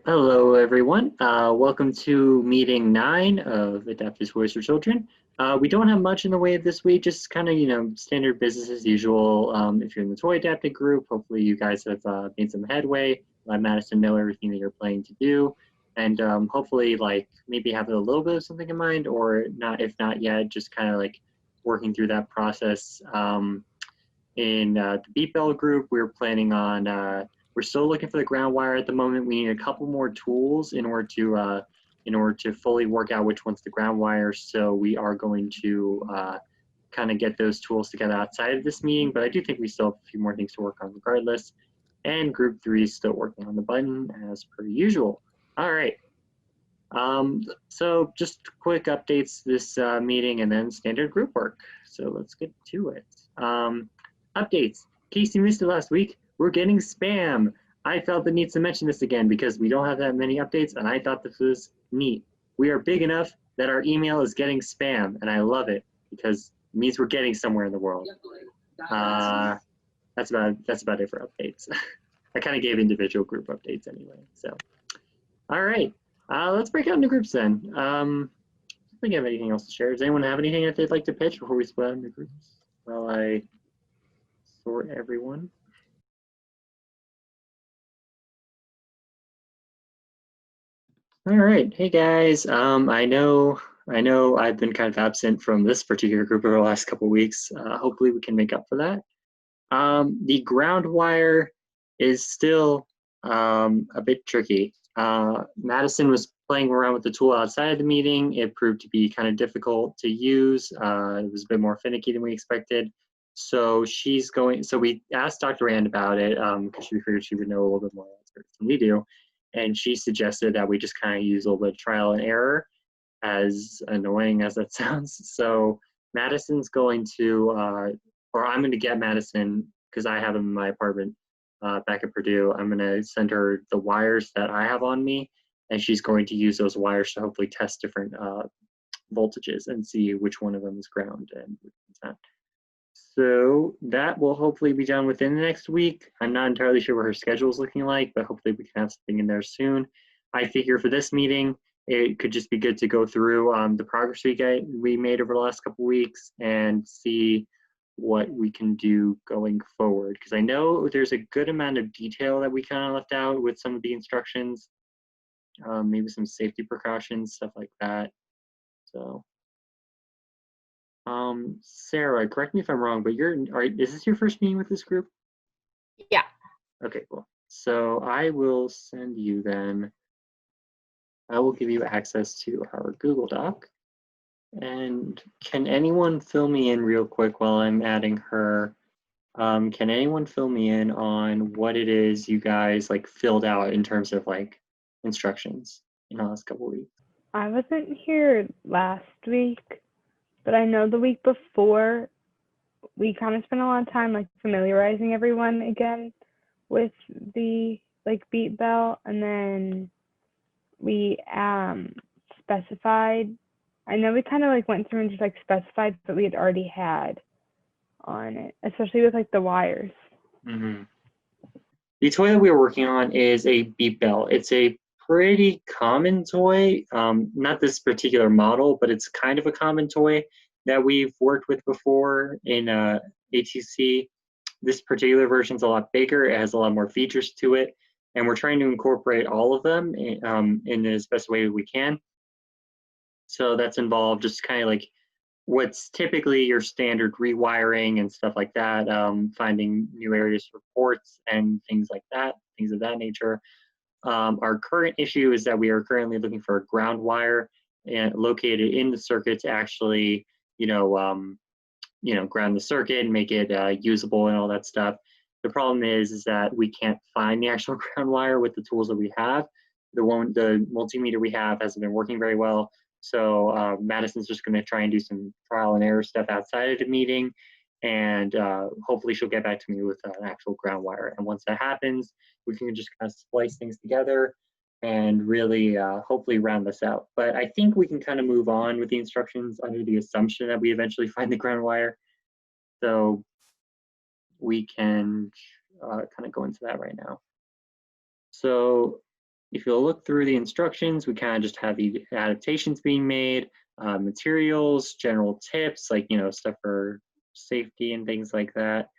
Hello, everyone. Welcome to meeting 9 of Adaptive Voice for Children. We don't have much in the way of this week, just kind of, standard business as usual. If you're in the toy adapted group, hopefully you guys have made some headway. Let Madison know everything that you're planning to do. And hopefully, like, maybe have a little bit of something in mind, or not, if not yet, just kind of like working through that process. In the Beat Bell group, we're planning on we're still looking for the ground wire at the moment. We need a couple more tools in order to fully work out which one's the ground wire. So we are going to kind of get those tools together outside of this meeting. But I do think we still have a few more things to work on regardless. And group 3 is still working on the button as per usual. All right. So just quick updates this meeting and then standard group work. So let's get to it. Updates. In case you missed it last week, we're getting spam. I felt the need to mention this again because we don't have that many updates, and I thought this was neat. We are big enough that our email is getting spam, and I love it because it means we're getting somewhere in the world. That's about it for updates. I kind of gave individual group updates anyway. So, all right, let's break out into groups then. I don't think I have anything else to share. Does anyone have anything that they'd like to pitch before we split out into groups? Well, I sort everyone. All right, hey guys. I know I've been kind of absent from this particular group over the last couple of weeks. Hopefully we can make up for that. The ground wire is still a bit tricky. Madison was playing around with the tool outside of the meeting. It proved to be kind of difficult to use. It was a bit more finicky than we expected. So we asked Dr. Rand about it because we figured she would know a little bit more than we do. And she suggested that we just kind of use a little bit of trial and error, as annoying as that sounds. So Madison's going to, or I'm going to get Madison, because I have him in my apartment back at Purdue. I'm going to send her the wires that I have on me, and she's going to use those wires to hopefully test different voltages and see which one of them is ground and which one's not. So that will hopefully be done within the next week. I'm not entirely sure what her schedule is looking like, but hopefully we can have something in there soon. I figure for this meeting, it could just be good to go through the progress we made over the last couple weeks and see what we can do going forward. Because I know there's a good amount of detail that we kind of left out with some of the instructions, maybe some safety precautions, stuff like that. So. Sarah, correct me if I'm wrong, but is this your first meeting with this group? Yeah. Okay, cool. So I will send you then, I will give you access to our Google Doc. And can anyone fill me in real quick while I'm adding her? Can anyone fill me in on what it is you guys like filled out in terms of like instructions in the last couple of weeks? I wasn't here last week, but I know the week before we kind of spent a lot of time like familiarizing everyone again with the like beat bell, and then we specified. I know we kind of like went through and just like specified what we had already had on it, especially with like the wires. Mm-hmm. The toy that we were working on is a beep bell. It's a pretty common toy, not this particular model, but it's kind of a common toy that we've worked with before in ATC. This particular version is a lot bigger. It has a lot more features to it, and we're trying to incorporate all of them in the best way we can. So that's involved just kind of like what's typically your standard rewiring and stuff like that, finding new areas for ports and things like that, things of that nature. Our current issue is that we are currently looking for a ground wire located in the circuit to actually, ground the circuit and make it usable and all that stuff. The problem is that we can't find the actual ground wire with the tools that we have. The multimeter we have hasn't been working very well. So Madison's just going to try and do some trial and error stuff outside of the meeting, and hopefully she'll get back to me with an actual ground wire. And once that happens, we can just kind of splice things together and really hopefully round this out. But I think we can kind of move on with the instructions under the assumption that we eventually find the ground wire. So we can kind of go into that right now. So if you'll look through the instructions, we kind of just have the adaptations being made, materials, general tips, like, stuff for safety and things like that.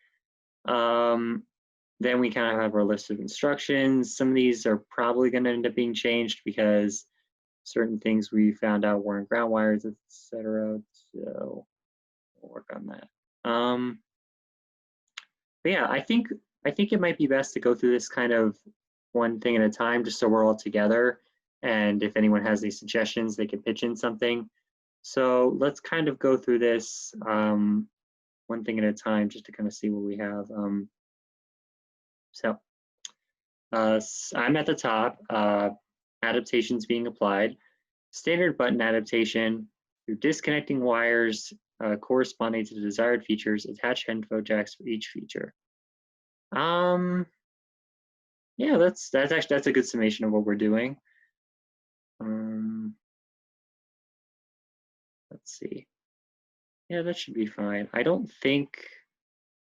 Then we kind of have our list of instructions. Some of these are probably going to end up being changed because certain things we found out weren't ground wires, etc. So we'll work on that. But yeah, I think it might be best to go through this kind of one thing at a time, just so we're all together. And if anyone has any suggestions, they can pitch in something. So let's kind of go through this one thing at a time, just to kind of see what we have. So I'm at the top. Adaptations being applied. Standard button adaptation through disconnecting wires corresponding to the desired features. Attach headphone jacks for each feature. Yeah, that's a good summation of what we're doing. Let's see. Yeah, that should be fine. I don't think.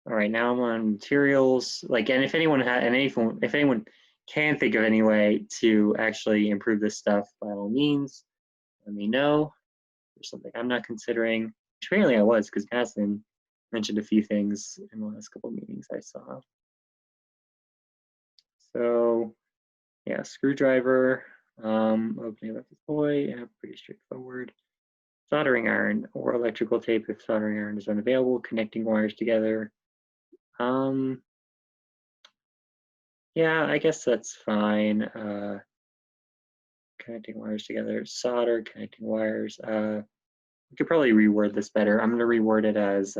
All right, now I'm on materials. Like, and if anyone if anyone can think of any way to actually improve this stuff, by all means, let me know. There's something I'm not considering. Which apparently I was, because Madison mentioned a few things in the last couple of meetings I saw. So, yeah, screwdriver, opening up the toy, yeah, pretty straightforward. Soldering iron or electrical tape if soldering iron is unavailable, connecting wires together. Yeah, I guess that's fine. Connecting wires together, solder, connecting wires. We could probably reword this better. I'm gonna reword it as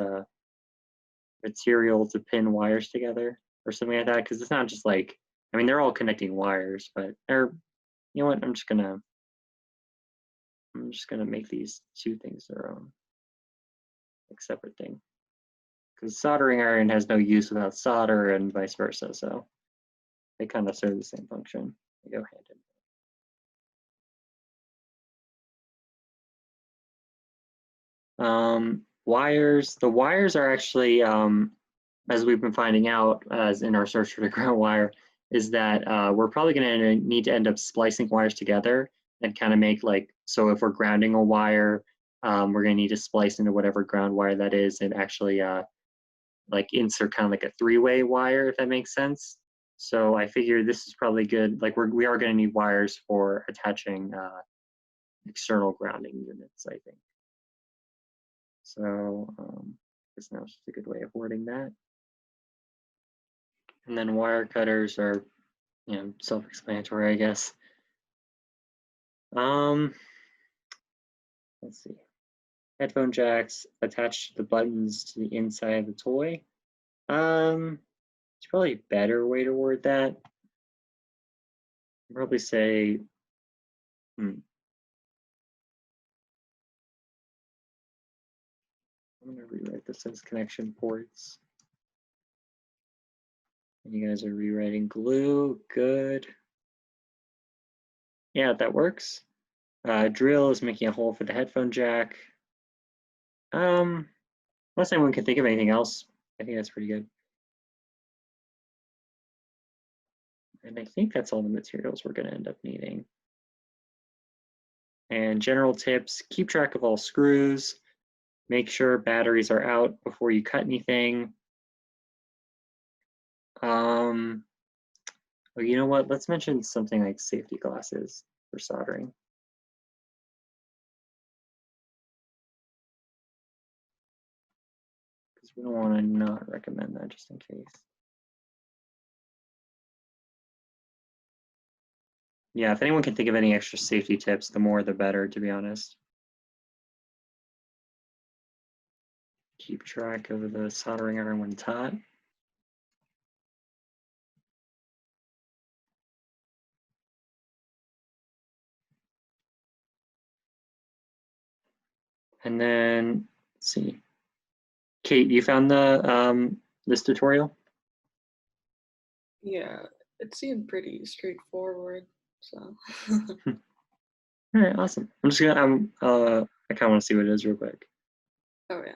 material to pin wires together or something like that, because it's not just like, I mean, they're all connecting wires, but they're, you know what, I'm just gonna make these two things their own, like, separate thing. Because soldering iron has no use without solder and vice versa, so they kind of serve the same function. They go hand in hand. Wires, the wires are actually, as we've been finding out as in our search for the ground wire, is that we're probably going to need to end up splicing wires together and kind of make like, so if we're grounding a wire, we're going to need to splice into whatever ground wire that is and actually like insert kind of like a three-way wire, if that makes sense. So I figure this is probably good. Like we are going to need wires for attaching external grounding units, I think. So this now is just a good way of wording that. And then wire cutters are, self-explanatory, I guess. Let's see. Headphone jacks attached to the buttons to the inside of the toy. It's probably a better way to word that. I'd probably say, I'm gonna rewrite this as connection ports. And you guys are rewriting glue, good. Yeah, that works. Drill is making a hole for the headphone jack. Unless anyone can think of anything else, I think that's pretty good. And I think that's all the materials we're going to end up needing. And general tips, keep track of all screws. Make sure batteries are out before you cut anything. Well, you know what? Let's mention something like safety glasses for soldering. Because we don't want to not recommend that just in case. Yeah, if anyone can think of any extra safety tips, the more the better, to be honest. Keep track of the soldering iron when taut. And then, let's see. Kate, you found the this tutorial? Yeah, it seemed pretty straightforward, so. All right, awesome. I'm just gonna, I kind of want to see what it is real quick. Oh yeah.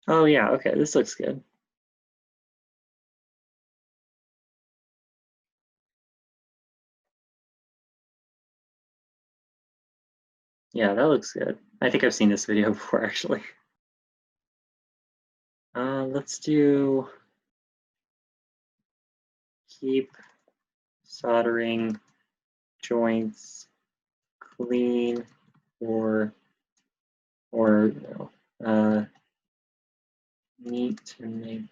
Oh yeah, okay, this looks good. Yeah, that looks good. I think I've seen this video before, actually. Let's do keep soldering joints clean or need to make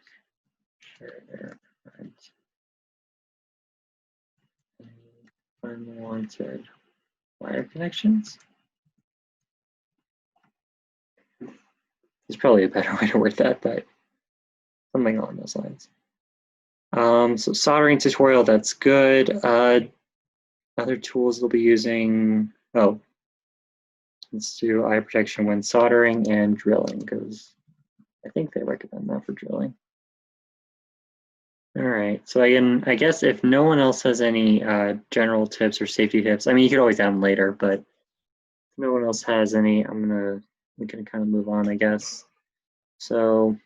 sure there aren't any unwanted wire connections. There's probably a better way to word that, but something along those lines. So soldering tutorial, that's good. Other tools they'll be using, oh, let's do eye protection when soldering and drilling, because I think they recommend that for drilling. All right, so I guess if no one else has any general tips or safety tips, I mean, you could always add them later, but if no one else has any, we can kind of move on, I guess. So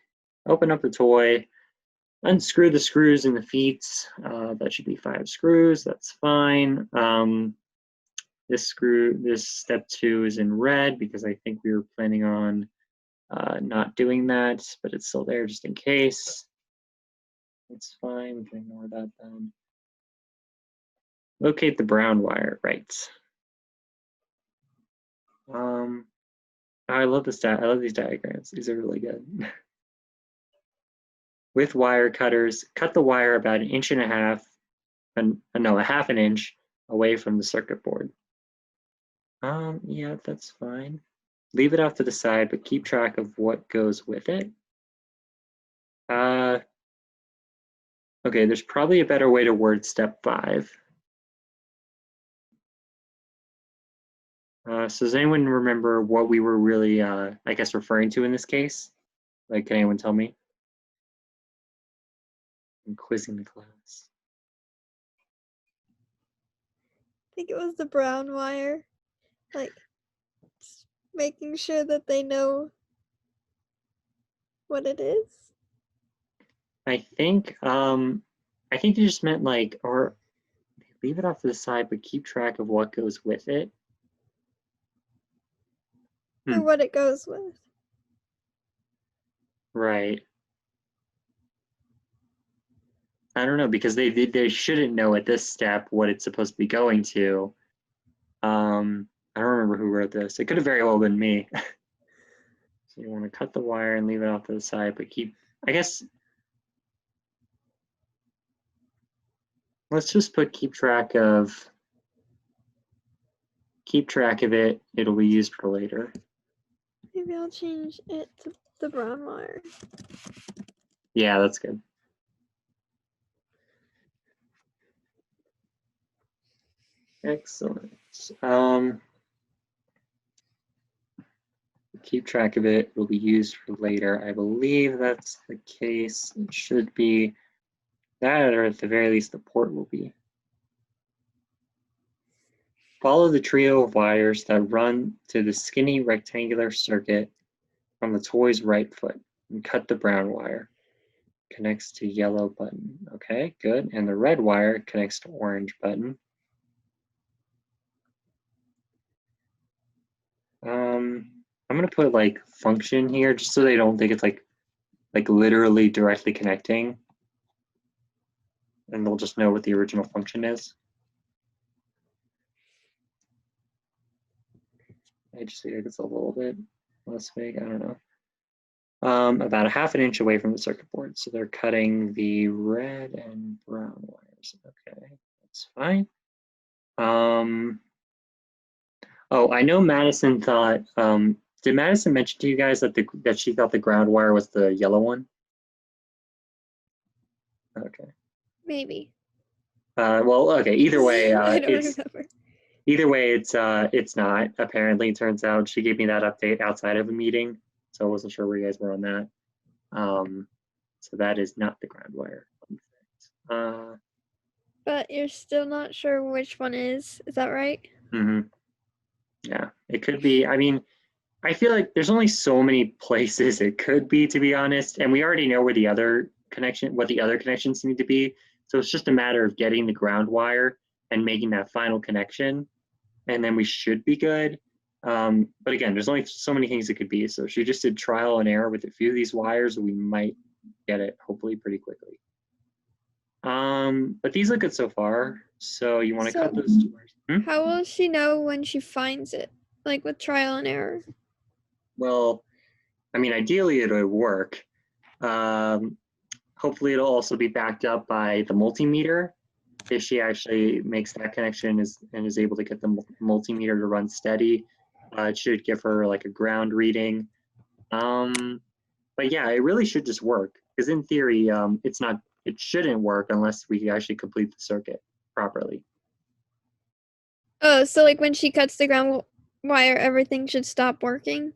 open up the toy, unscrew the screws in the feet. That should be 5 screws, that's fine. This step 2 is in red because I think we were planning on not doing that, but it's still there just in case. It's fine, we can ignore that then. Locate the brown wire, right. I love this. I love these diagrams. These are really good. With wire cutters, cut the wire about 1.5 inches, no, 1/2 inch away from the circuit board. Yeah, that's fine. Leave it off to the side, but keep track of what goes with it. Okay, there's probably a better way to word step 5. So does anyone remember what we were really, I guess, referring to in this case? Like, can anyone tell me? I'm quizzing the class. I think it was the brown wire, like making sure that they know what it is. I think they just meant like, or leave it off to the side, but keep track of what goes with it. Or what it goes with. Right. I don't know, because they shouldn't know at this step what it's supposed to be going to. I don't remember who wrote this. It could have very well been me. So you want to cut the wire and leave it off to the side, but I guess, let's just put keep track of it. It'll be used for later. Maybe I'll change it to the brown wire. Yeah, that's good. Excellent. Keep track of it. It'll be used for later. I believe that's the case. It should be that, or at the very least, the port will be. Follow the trio of wires that run to the skinny rectangular circuit from the toy's right foot and cut the brown wire. Connects to yellow button. Okay, good. And the red wire connects to orange button. I'm gonna put like function here just so they don't think it's like literally directly connecting. And they'll just know what the original function is. I just think it's a little bit less big, I don't know. About 1/2 inch away from the circuit board. So they're cutting the red and brown wires. Okay, that's fine. Oh, I know Madison thought, did Madison mention to you guys that she thought the ground wire was the yellow one? Okay. Maybe. Well, okay, either way, I don't remember. Either way, it's not. Apparently, it turns out she gave me that update outside of a meeting, so I wasn't sure where you guys were on that. So that is not the ground wire. But you're still not sure which one is that right? Mm-hmm. Yeah, it could be. I mean, I feel like there's only so many places it could be, to be honest, and we already know where the other connections need to be. So it's just a matter of getting the ground wire and making that final connection, and then we should be good. But again, there's only so many things it could be. So if she just did trial and error with a few of these wires, we might get it hopefully pretty quickly. But these look good so far. So you want to cut those 2 wires. How will she know when she finds it? Like with trial and error? Well, I mean, ideally it would work. Hopefully it'll also be backed up by the multimeter. If she actually makes that connection and is able to get the multimeter to run steady, it should give her like a ground reading. But yeah, it really should just work, because in theory, it shouldn't work unless we actually complete the circuit properly. Oh, so like when she cuts the ground wire, everything should stop working?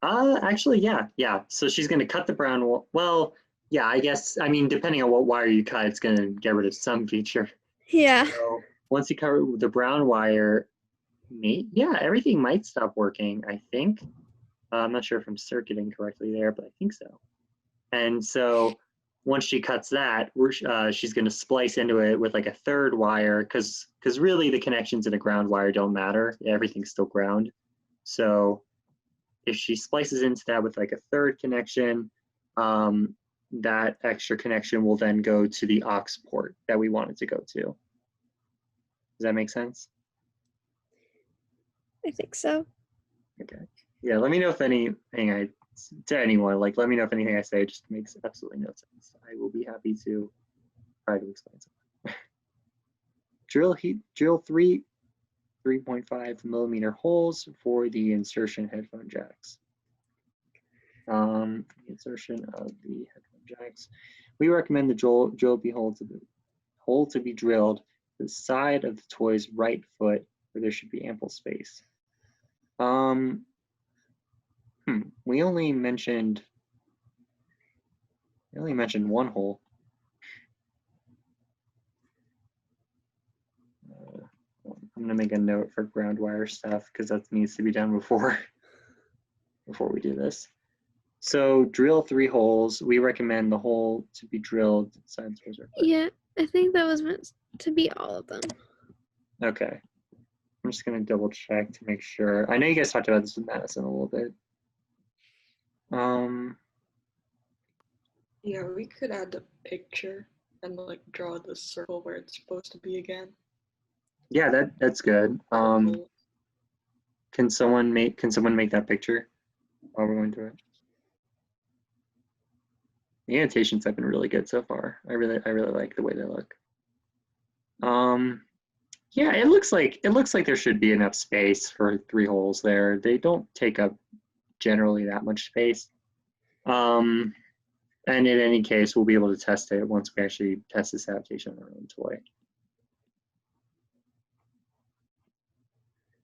Actually, yeah. So she's going to cut the brown. Well, yeah, I guess. I mean, depending on what wire you cut, it's going to get rid of some feature. Yeah. So once you cover the brown wire, yeah, everything might stop working, I think. I'm not sure if I'm circuiting correctly there, but I think so. And so once she cuts that, she's going to splice into it with like a third wire, because really the connections in a ground wire don't matter. Everything's still ground. So if she splices into that with like a third connection, that extra connection will then go to the aux port that we want it to go to. Does that make sense? I think so. Okay. Yeah, let me know if anything to anyone, like let me know if anything I say just makes absolutely no sense. I will be happy to try to explain something. Drill 3.5 millimeter holes for the insertion headphone jacks. The insertion of the headphone jacks. We recommend the hole to be drilled to the side of the toy's right foot, where there should be ample space. We only mentioned one hole. I'm gonna make a note for ground wire stuff, because that needs to be done before we do this. So drill 3 holes. We recommend the hole to be drilled inside the toes. Yeah, I think that was meant to be all of them. Okay. I'm just gonna double check to make sure. I know you guys talked about this with Madison a little bit. Yeah, we could add the picture and like draw the circle where it's supposed to be again. Yeah, that's good. Can someone make that picture while we're going through it? The annotations have been really good so far. I really like the way they look. Yeah, it looks like there should be enough space for 3 holes there. They don't take up generally that much space. And in any case, we'll be able to test it once we actually test this adaptation on our own toy.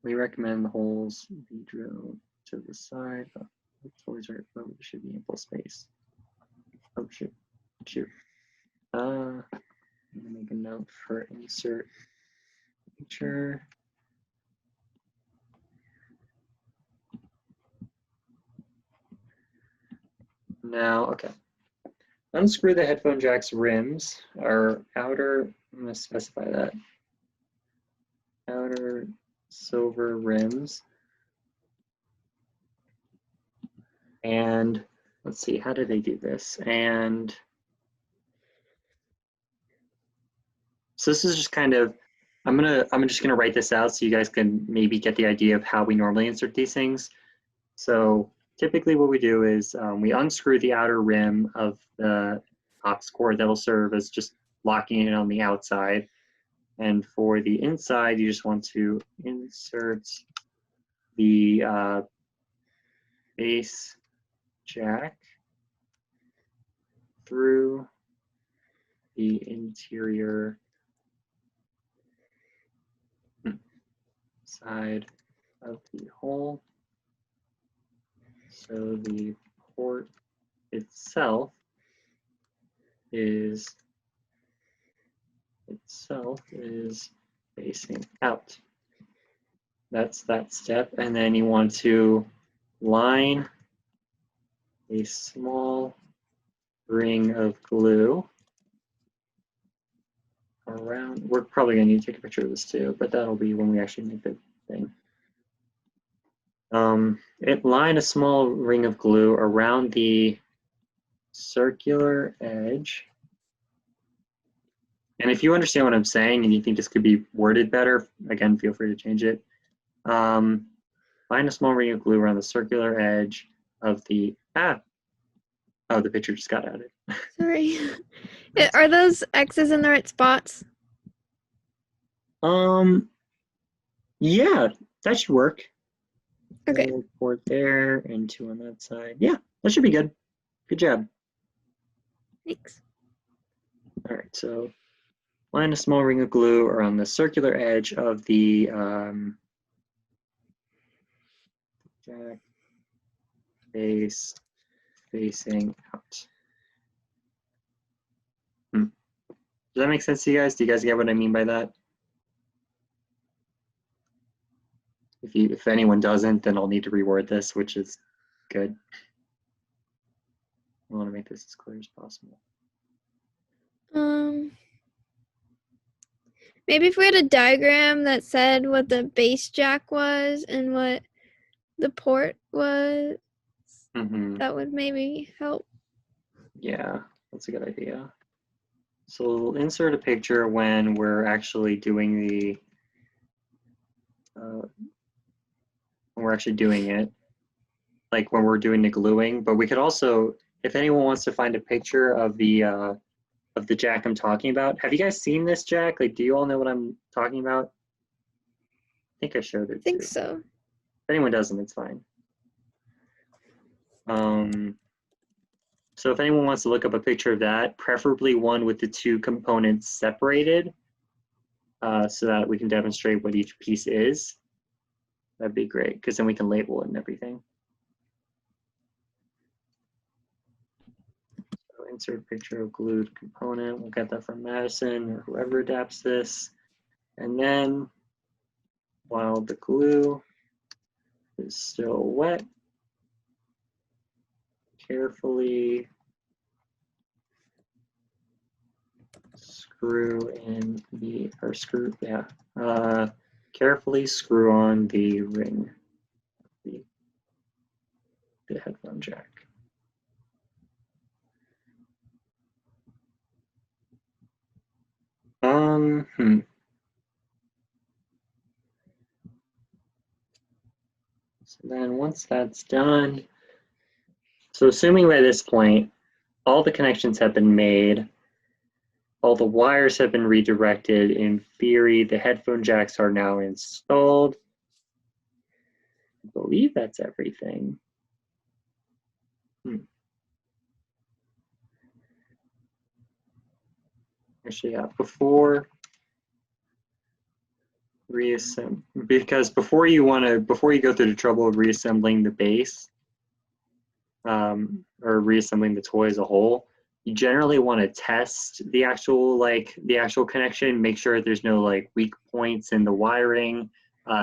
We recommend the holes be drilled to the side of the toy's right foot. There should be ample space. Oh, shoot. I'm gonna make a note for insert picture. Now, okay. Unscrew the headphone jack's rims, our outer, I'm gonna specify that. Outer silver rims. And let's see, how do they do this? And so this is just kind of, I'm just gonna write this out so you guys can maybe get the idea of how we normally insert these things. So typically what we do is we unscrew the outer rim of the aux cord that'll serve as just locking it on the outside. And for the inside, you just want to insert the base jack through the interior side of the hole. So the port itself is facing out. That's that step. And then you want to line a small ring of glue around. We're probably going to need to take a picture of this too, but that'll be when we actually make the thing. Line a small ring of glue around the circular edge. And if you understand what I'm saying and you think this could be worded better, again, feel free to change it. Line a small ring of glue around the circular edge of the, oh, the picture just got added. Sorry. Are those X's in the right spots? Yeah, that should work. Okay. One port there and 2 on that side. Yeah, that should be good. Good job. Thanks. All right, so line a small ring of glue around the circular edge of the jack base facing out. Does that make sense to you guys? Do you guys get what I mean by that? If anyone doesn't, then I'll need to reword this, which is good. I want to make this as clear as possible. Maybe if we had a diagram that said what the base jack was and what the port was, that would maybe help. Yeah, that's a good idea. So we'll insert a picture when we're actually doing the like when we're doing the gluing. But we could also, if anyone wants to find a picture of the jack I'm talking about. Have you guys seen this jack? Like, do you all know what I'm talking about? I think I showed it. I think too. so. If anyone doesn't, it's fine. So if anyone wants to look up a picture of that, preferably one with the 2 components separated, so that we can demonstrate what each piece is, that'd be great, because then we can label it and everything. So insert picture of glued component. We'll get that from Madison or whoever adapts this. And then while the glue is still wet, carefully carefully screw on the ring, the headphone jack. So then once that's done, so assuming by this point, all the connections have been made, all the wires have been redirected, in theory, the headphone jacks are now installed. I believe that's everything. Actually, yeah, before reassemble, because before you go through the trouble of reassembling the base, or reassembling the toy as a whole, you generally want to test the actual connection, make sure there's no like weak points in the wiring,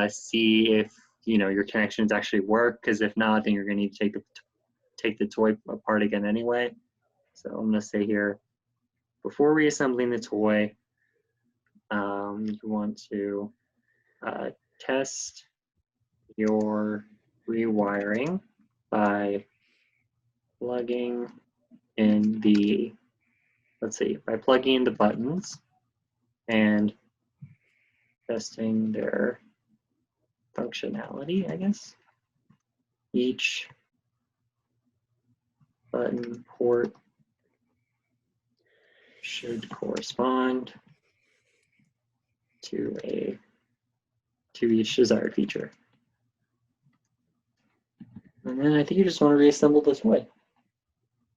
see if your connections actually work, because if not, then you're going to need to take the toy apart again anyway. So I'm going to say here, before reassembling the toy, you want to test your rewiring by plugging in the, by plugging in the buttons and testing their functionality, I guess. Each button port should correspond to each desired feature. And then I think you just want to reassemble the toy.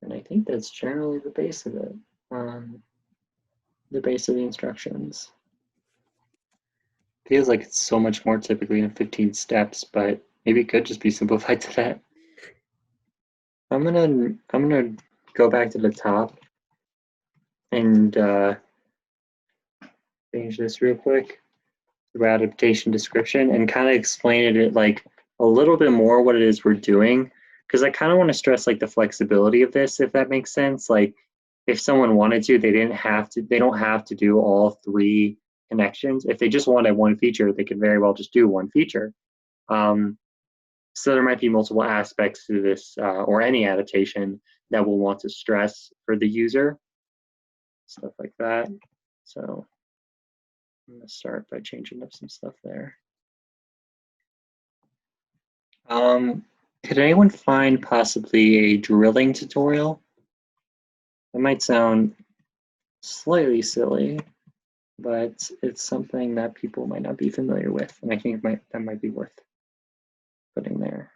And I think that's generally the base of it, the base of the instructions. Feels like it's so much more typically in 15 steps, but maybe it could just be simplified to that. I'm gonna go back to the top and change this real quick to adaptation description and kind of explain it like a little bit more what it is we're doing, because I kind of want to stress like the flexibility of this, if that makes sense. Like if someone wanted to, they don't have to do all 3 connections. If they just wanted one feature, they could very well just do one feature. So there might be multiple aspects to this or any adaptation that we'll want to stress for the user, stuff like that. So I'm gonna start by changing up some stuff there. Could anyone find possibly a drilling tutorial? That might sound slightly silly, but it's something that people might not be familiar with, and I think that might be worth putting there.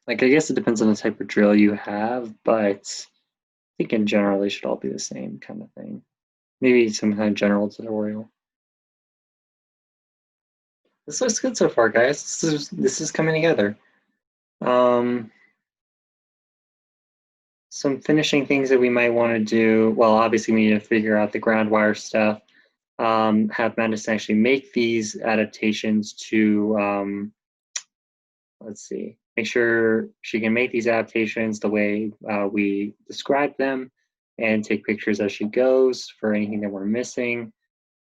Like, I guess it depends on the type of drill you have, but I think in general they should all be the same kind of thing. Maybe some kind of general tutorial. This looks good so far, guys. This is coming together. Some finishing things that we might want to do. Well, obviously we need to figure out the ground wire stuff. Have Madison actually make these adaptations to, let's see, make sure she can make these adaptations the way we described them, and take pictures as she goes for anything that we're missing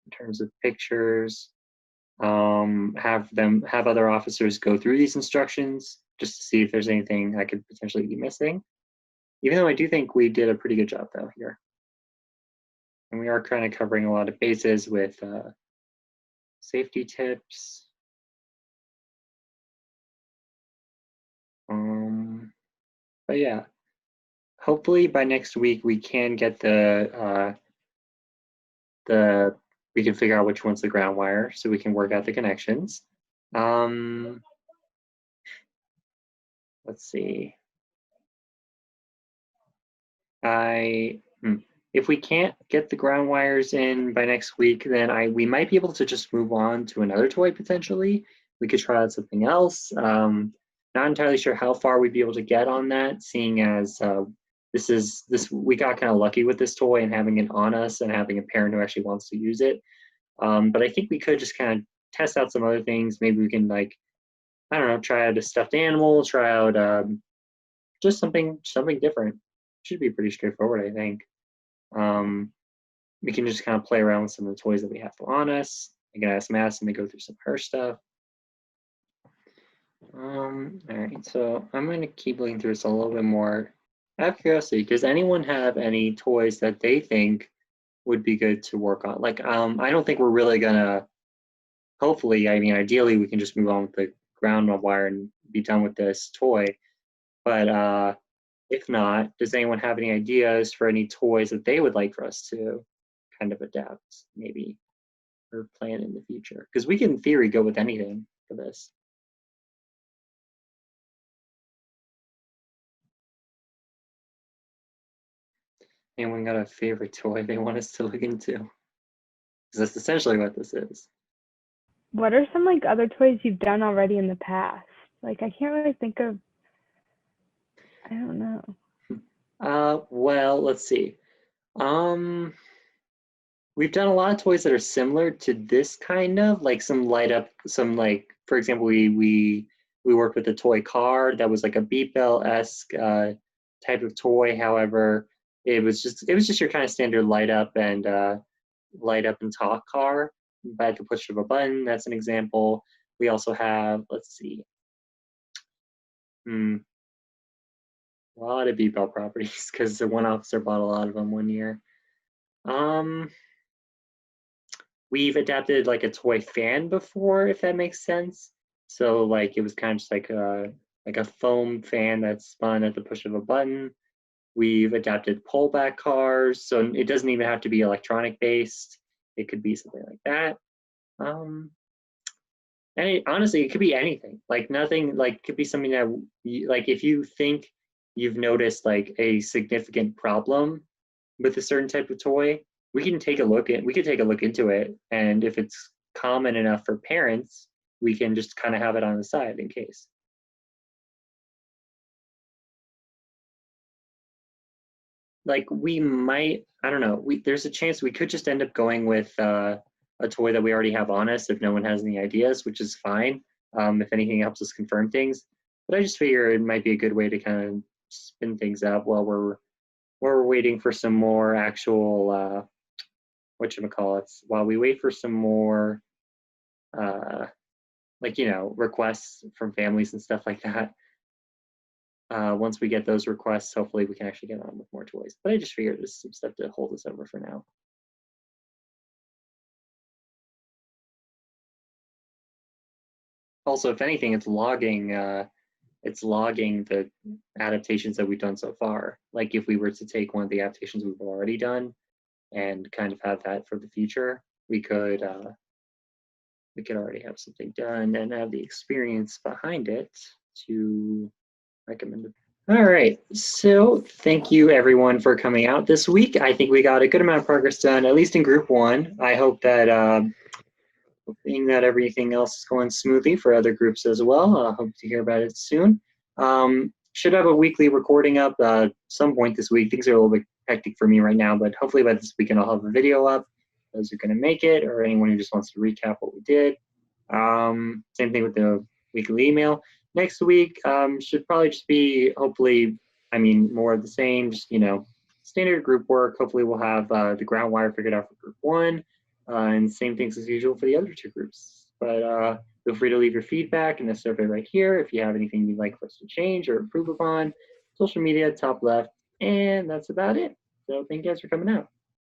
in terms of pictures. Have other officers go through these instructions just to see if there's anything I could potentially be missing. Even though I do think we did a pretty good job though here. And we are kind of covering a lot of bases with safety tips. But yeah, hopefully by next week we can get we can figure out which one's the ground wire so we can work out the connections. Let's see. If we can't get the ground wires in by next week, then we might be able to just move on to another toy potentially. We could try out something else. Not entirely sure how far we'd be able to get on that, seeing as we got kind of lucky with this toy and having it on us and having a parent who actually wants to use it. But I think we could just kind of test out some other things. Maybe we can, like, I don't know, try out a stuffed animal, try out just something different. Should be pretty straightforward, I think. We can just kind of play around with some of the toys that we have on us. I can ask Madison to go through some of her stuff. All right, so I'm going to keep looking through this a little bit more. Out of curiosity, does anyone have any toys that they think would be good to work on? Like, I don't think we're really gonna, hopefully, I mean, ideally we can just move on with the ground wire and be done with this toy. But if not, does anyone have any ideas for any toys that they would like for us to kind of adapt, maybe, or plan in the future? Because we can, in theory, go with anything for this. Anyone got a favorite toy they want us to look into? Because that's essentially what this is. What are some like other toys you've done already in the past? Like, I can't really think of. I don't know. Well, let's see. We've done a lot of toys that are similar to this kind of, like some light up, some like, for example, we worked with a toy car that was like a beep bell-esque type of toy. However, it was just your kind of standard light up and talk car by the push of a button. That's an example. We also have, let's see, a lot of beep bell properties because the one officer bought a lot of them one year. We've adapted like a toy fan before, if that makes sense. So like it was kind of just like a foam fan that's spun at the push of a button. We've adapted pullback cars, so it doesn't even have to be electronic based. It could be something like that. And honestly, it could be anything. Like nothing. Like it could be something that like if you think you've noticed like a significant problem with a certain type of toy, we could take a look into it, and if it's common enough for parents, we can just kind of have it on the side in case. Like we might, I don't know, there's a chance we could just end up going with a toy that we already have on us if no one has any ideas, which is fine. If anything helps us confirm things. But I just figure it might be a good way to kind of spin things up while we're waiting for some more actual whatchamacallits, while we wait for some more, like, you know, requests from families and stuff like that. Once we get those requests, hopefully we can actually get on with more toys. But I just figured there's some stuff to hold us over for now. Also, if anything, it's logging the adaptations that we've done so far. Like if we were to take one of the adaptations we've already done and kind of have that for the future, we could already have something done and have the experience behind it to recommend it. All right, so thank you everyone for coming out this week. I think we got a good amount of progress done, at least in group one. I hope that hoping that everything else is going smoothly for other groups as well. I hope to hear about it soon. Should have a weekly recording up some point this week. Things are a little bit hectic for me right now, but hopefully by this weekend I'll have a video up. Those who are going to make it, or anyone who just wants to recap what we did. Same thing with the weekly email. Next week should probably just be, hopefully, I mean, more of the same, just, you know, standard group work. Hopefully we'll have the ground wire figured out for group one, and same things as usual for the other two groups. But feel free to leave your feedback in the survey right here if you have anything you'd like for us to change or improve upon. Social media, top left, and that's about it. So thank you guys for coming out.